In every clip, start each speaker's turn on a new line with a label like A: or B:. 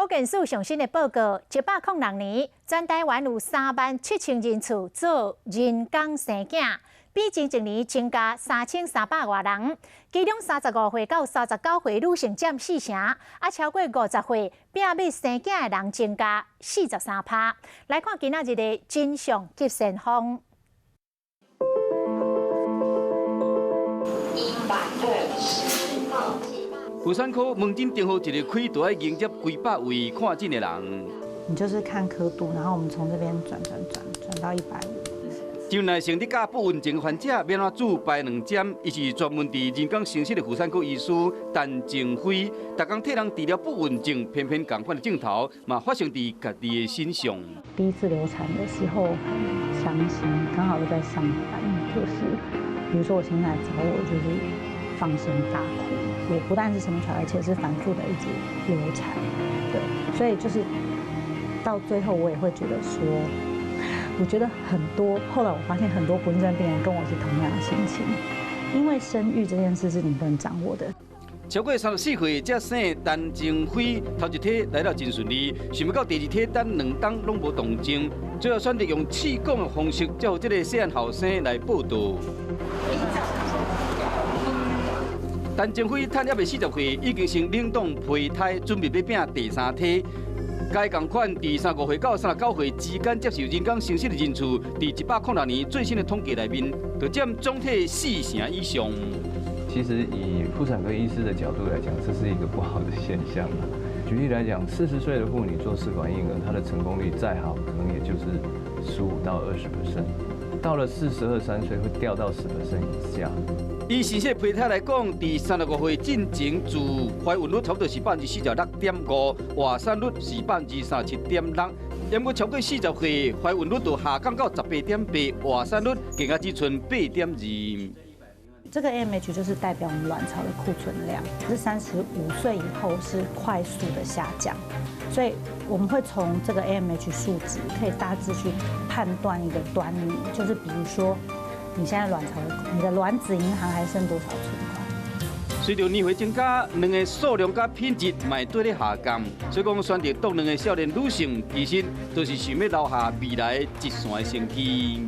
A: 保健署上新的报告，106年，全台湾有37000人次做人工生囝，比前一年增加3300多人。其中35岁到39岁女性占4成，超过50岁拼要生囝的人增加43%。来看今仔日的真相急先锋。
B: 妇产科门诊订号一日开，就要迎接几百位看诊的人。
C: 你就是看刻度，然后我们从这边转到150。
B: 就耐生理甲不稳定患者，要怎煮排2针？伊是专门伫人工生殖的妇产科医师陈静辉，逐工替人治疗不稳定，偏偏同款的镜头嘛发生伫家己的身上。
C: 第一次流产的时候很伤心，刚好又在上班，就是比如说我先生来找我，就是放声大哭，也不但是生不出来，而且是反复的一直流产，对，所以就是到最后我也会觉得说。 我觉得很多，后来我发现很多不孕症病人跟我是同样的心情，因为生育这件事是你不能掌握的。
B: 超过34岁才生的陈静辉，头一体来了真顺利，想不到第二体等2天拢无动静，最后选择用气管的方式，才有这个细汉后生来报道。陈静辉趁还未40岁，已经先冷冻胚胎，准备要拼第3体。 该同款伫35岁到39岁之间接受人工生殖的人次，伫106年最新的统计内面，就占总体4成以上。
D: 其实以妇产科医师的角度来讲，这是一个不好的现象。举例来讲，40岁的妇女做试管婴儿，她的成功率再好，可能也就是15到20%。到了42、3岁会掉到10%以下。
B: 以生殖胚胎来讲，伫35岁进前，自怀孕率差不多是46.5%，活产率是37.6%。因过超过40岁，怀孕率就下降到18.8%，活产率更加只剩8.2%。
C: 这个 AMH 就是代表我们卵巢的库存量，是35岁以后是快速的下降，所以我们会从这个 AMH 数值可以大致去判断一个端倪，就是比如说。 你现在你的卵子银行还剩多少存款？
B: 随着年岁增加，卵的数量甲品质嘛对咧下降，所以讲选择冻卵的少年女性，其实都是想要留下未来一线的生机。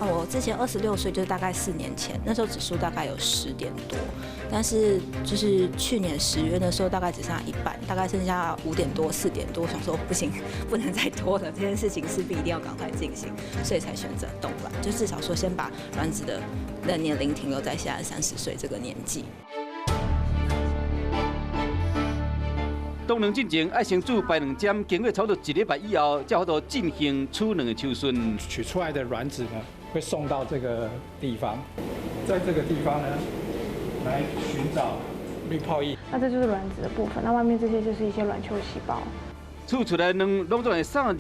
E: 我之前26岁，就是大概4年前，那时候指数大概有10点多，但是就是去年10月的时候，大概只剩下一半，大概剩下5点多、4点多，想说不行，不能再拖了，这件事情势必一定要赶快进行，所以才选择冻卵，就至少说先把卵子的年龄停留在现在30岁这个年纪。
B: 冻卵进前，爱先煮排2针，经过差不多1礼拜以后，才好度进行取卵的手术。
F: 取出来的卵子呢，会送到这个地方，在这个地方呢，来寻找滤泡液。
G: 那这就是卵子的部分，那外面这些就是一些卵球细胞。
B: 取出来卵拢总会送入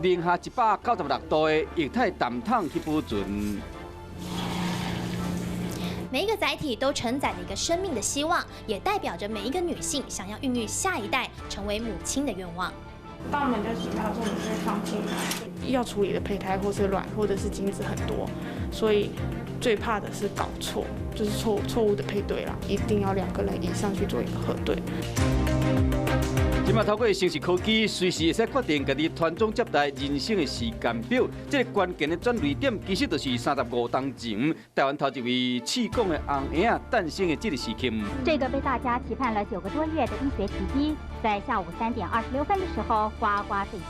B: 零下196度的液态氮桶去保存。
H: 每一个载体都承载着一个生命的希望，也代表着每一个女性想要孕育下一代、成为母亲的愿望。
G: 当我们在几秒钟，我们就会放进来。要处理的胚胎或是卵或者是精子很多，所以最怕的是搞错，就是错误的配对啦。一定要2个人以上去做一个核对。
B: 今麦透过生殖科技，随时会使决定家己传宗接代人生的时间表。这个关键的转捩点，其实就是35年前，台湾头一位气管的红婴儿诞生的这个时刻。
I: 这个被大家期盼了9个多月的医学奇迹，在下午3点26分的时候呱呱坠地。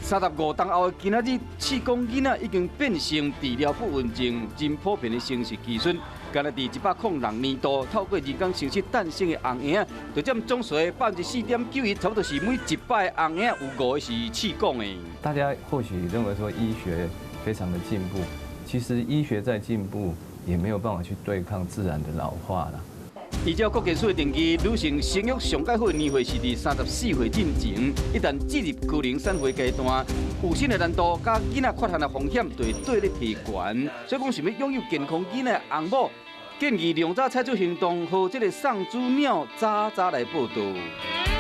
B: 35年后的今仔日，气管囡仔已经变成治疗不稳定、真普遍的生殖技术。今日伫106年度，透过人工生殖诞生的红婴，就占总数的4.91%，差不多是每100个红婴有5个是气管的。
D: 大家或许认为说医学非常的进步，其实医学在进步，也没有办法去对抗自然的老化了。
B: 依照国健署的定义，女性生育上介好的年岁是伫34岁进前，一旦进入高龄产后阶段，有生的难度甲囡仔缺陷的风险就会对咧提悬。所以讲，想要拥有健康囡仔的翁某，建议量早采取行动，和这个送子鸟早早来报道。